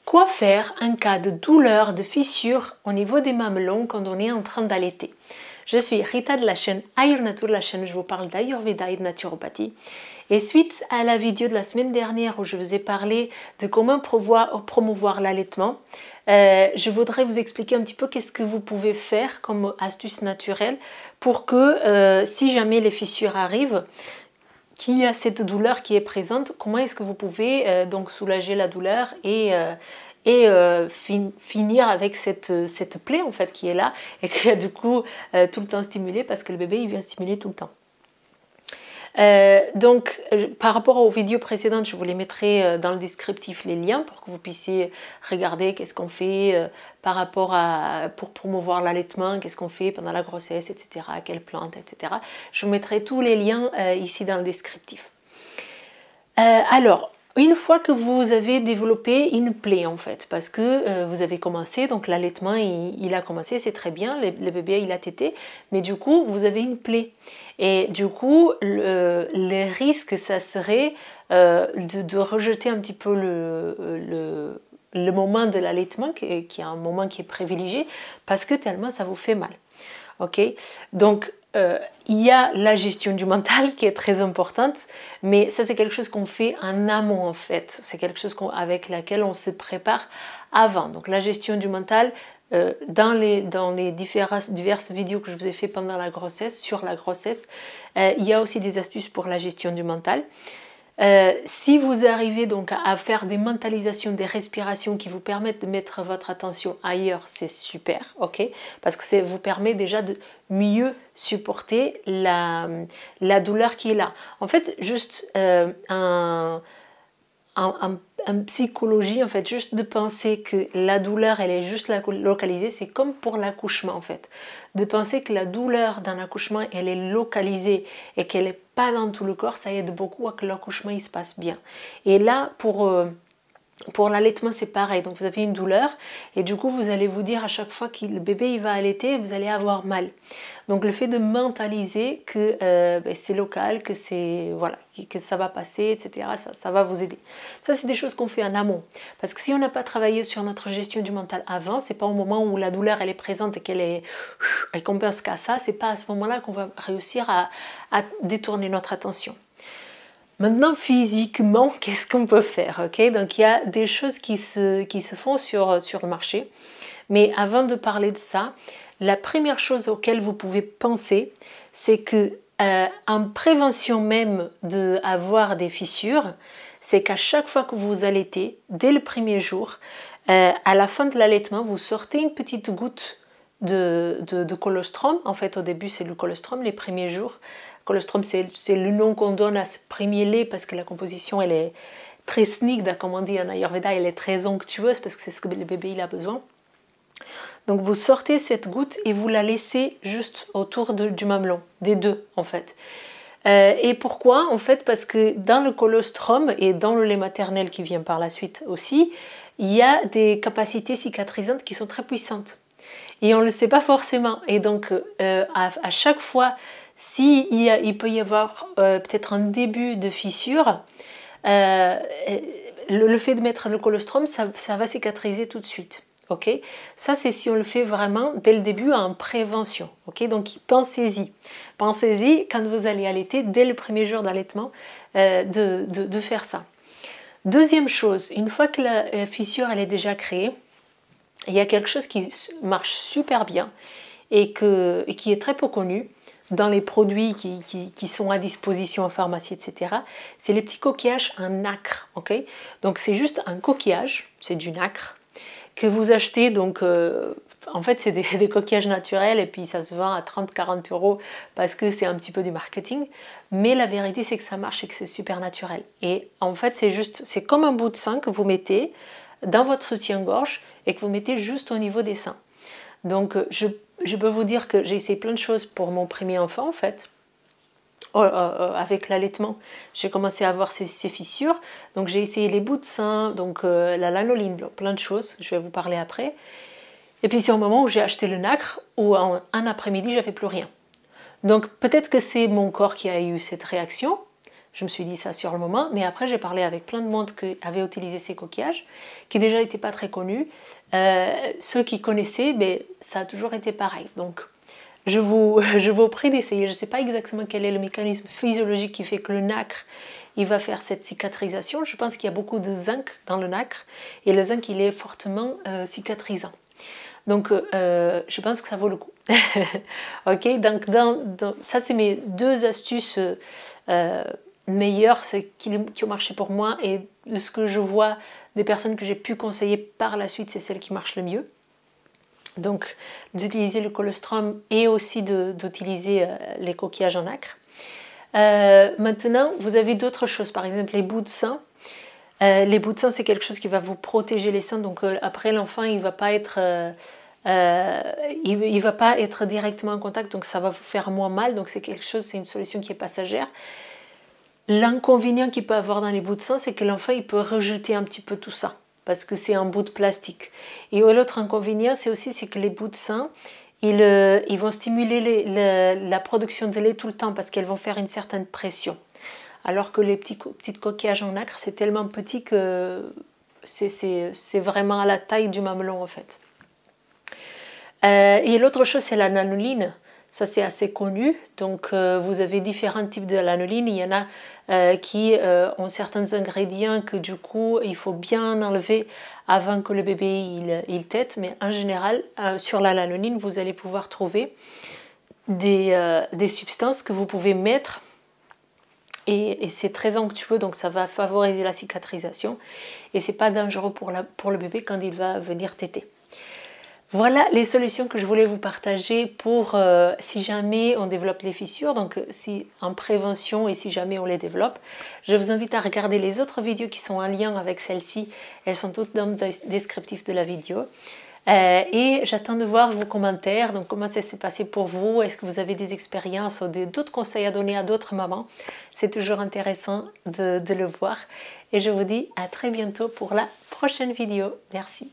Quoi faire en cas de douleur, de fissure au niveau des mamelons quand on est en train d'allaiter? Je suis Rita de la chaîne Ayurnatur, la chaîne où je vous parle d'Ayurveda et de naturopathie. Et suite à la vidéo de la semaine dernière où je vous ai parlé de comment promouvoir l'allaitement, je voudrais vous expliquer un petit peu qu'est-ce que vous pouvez faire comme astuce naturelle pour que si jamais les fissures arrivent, qu'il y a cette douleur qui est présente, comment est-ce que vous pouvez donc soulager la douleur et finir avec cette plaie en fait qui est là et qui est du coup tout le temps stimulée parce que le bébé il vient stimuler tout le temps. Par rapport aux vidéos précédentes, je vous les mettrai dans le descriptif les liens pour que vous puissiez regarder qu'est-ce qu'on fait par rapport pour promouvoir l'allaitement, qu'est-ce qu'on fait pendant la grossesse, etc., quelles plantes, etc. Je vous mettrai tous les liens ici dans le descriptif. Alors, une fois que vous avez développé une plaie en fait, parce que vous avez commencé, donc l'allaitement il a commencé, c'est très bien, le bébé il a tété, mais du coup vous avez une plaie. Et du coup, le risque, ça serait de rejeter un petit peu le moment de l'allaitement, qui est un moment qui est privilégié, parce que tellement ça vous fait mal. Ok, donc il y a la gestion du mental qui est très importante, mais ça c'est quelque chose qu'on fait en amont en fait. C'est quelque chose avec laquelle on se prépare avant. Donc la gestion du mental, dans les diverses vidéos que je vous ai fait pendant la grossesse, sur la grossesse, il y a aussi des astuces pour la gestion du mental. Si vous arrivez donc à faire des mentalisations, des respirations qui vous permettent de mettre votre attention ailleurs, c'est super, ok? Parce que ça vous permet déjà de mieux supporter la douleur qui est là. En fait, juste en psychologie, en fait, juste de penser que la douleur, elle est juste localisée, c'est comme pour l'accouchement, en fait. De penser que la douleur d'un accouchement, elle est localisée et qu'elle n'est pas dans tout le corps, ça aide beaucoup à que l'accouchement, il se passe bien. Et là, pour l'allaitement, c'est pareil. Donc, vous avez une douleur et du coup, vous allez vous dire à chaque fois que le bébé il va allaiter, vous allez avoir mal. Donc, le fait de mentaliser que c'est local, que voilà, que ça va passer, etc., ça va vous aider. Ça, c'est des choses qu'on fait en amont. Parce que si on n'a pas travaillé sur notre gestion du mental avant, c'est pas au moment où la douleur elle est présente et qu'on pense qu'à ça, c'est pas à ce moment-là qu'on va réussir à détourner notre attention. Maintenant, physiquement, qu'est-ce qu'on peut faire, okay? Donc, il y a des choses qui se font sur le marché. Mais avant de parler de ça, la première chose auquel vous pouvez penser, c'est que en prévention même d'avoir des fissures, c'est qu'à chaque fois que vous allaitez, dès le premier jour, à la fin de l'allaitement, vous sortez une petite goutte de colostrum. En fait, au début, c'est le colostrum les premiers jours. Colostrum, c'est le nom qu'on donne à ce premier lait parce que la composition, elle est très snigda, comme on dit en Ayurveda, elle est très onctueuse parce que c'est ce que le bébé il a besoin. Donc, vous sortez cette goutte et vous la laissez juste autour du mamelon, des deux en fait. Et pourquoi? En fait, parce que dans le colostrum et dans le lait maternel qui vient par la suite aussi, il y a des capacités cicatrisantes qui sont très puissantes. Et on ne le sait pas forcément. Et donc, à chaque fois, il peut y avoir peut-être un début de fissure, le fait de mettre le colostrum, ça va cicatriser tout de suite. Okay, ça, c'est si on le fait vraiment dès le début en prévention. Okay, donc, pensez-y. Pensez-y quand vous allez allaiter, dès le premier jour d'allaitement, de faire ça. Deuxième chose, une fois que la fissure elle est déjà créée, il y a quelque chose qui marche super bien et qui est très peu connu dans les produits qui sont à disposition en pharmacie, etc. C'est les petits coquillages en nacre. Okay, donc, c'est juste un coquillage, c'est du nacre, que vous achetez, donc en fait c'est des coquillages naturels et puis ça se vend à 30-40 € parce que c'est un petit peu du marketing, mais la vérité c'est que ça marche et que c'est super naturel. Et en fait c'est comme un bout de sein que vous mettez dans votre soutien-gorge et que vous mettez juste au niveau des seins. Donc je peux vous dire que j'ai essayé plein de choses pour mon premier enfant en fait. Avec l'allaitement, j'ai commencé à avoir ces fissures, donc j'ai essayé les bouts de sein, donc la lanoline, plein de choses, je vais vous parler après. Et puis c'est au moment où j'ai acheté le nacre, où un après-midi, j'avais plus rien. Donc peut-être que c'est mon corps qui a eu cette réaction, Je me suis dit ça sur le moment, mais après j'ai parlé avec plein de monde qui avait utilisé ces coquillages, qui déjà n'étaient pas très connus. Ceux qui connaissaient, ben, ça a toujours été pareil. Donc je vous prie d'essayer. Je ne sais pas exactement quel est le mécanisme physiologique qui fait que le nacre il va faire cette cicatrisation. Je pense qu'il y a beaucoup de zinc dans le nacre et le zinc il est fortement cicatrisant. Donc je pense que ça vaut le coup. Ok, donc ça c'est mes deux astuces meilleures qui ont marché pour moi, et de ce que je vois des personnes que j'ai pu conseiller par la suite, c'est celle qui marche le mieux. Donc d'utiliser le colostrum et aussi d'utiliser les coquillages en nacre. Maintenant, vous avez d'autres choses, par exemple les bouts de sein. Les bouts de sein, c'est quelque chose qui va vous protéger les seins. Donc après, l'enfant, il va pas être, il va pas être directement en contact, donc ça va vous faire moins mal. Donc c'est quelque chose, c'est une solution qui est passagère. L'inconvénient qu'il peut avoir dans les bouts de sein, c'est que l'enfant, il peut rejeter un petit peu tout ça, parce que c'est un bout de plastique. Et l'autre inconvénient, c'est que les bouts de sein, ils vont stimuler la production de lait tout le temps, parce qu'elles vont faire une certaine pression. Alors que les petits coquillages en nacre, c'est tellement petit que c'est vraiment à la taille du mamelon en fait. Et l'autre chose, c'est la lanoline. Ça, c'est assez connu. Donc, vous avez différents types de lanoline. Il y en a qui ont certains ingrédients que du coup, il faut bien enlever avant que le bébé il tète. Mais en général, sur la lanoline, vous allez pouvoir trouver des substances que vous pouvez mettre. Et c'est très onctueux, donc ça va favoriser la cicatrisation. Et c'est pas dangereux pour le bébé quand il va venir téter. Voilà les solutions que je voulais vous partager pour si jamais on développe les fissures, donc si en prévention et si jamais on les développe. Je vous invite à regarder les autres vidéos qui sont en lien avec celle-ci. Elles sont toutes dans le descriptif de la vidéo. Et j'attends de voir vos commentaires, donc comment ça s'est passé pour vous, est-ce que vous avez des expériences ou d'autres conseils à donner à d'autres mamans. C'est toujours intéressant de le voir. Et je vous dis à très bientôt pour la prochaine vidéo. Merci.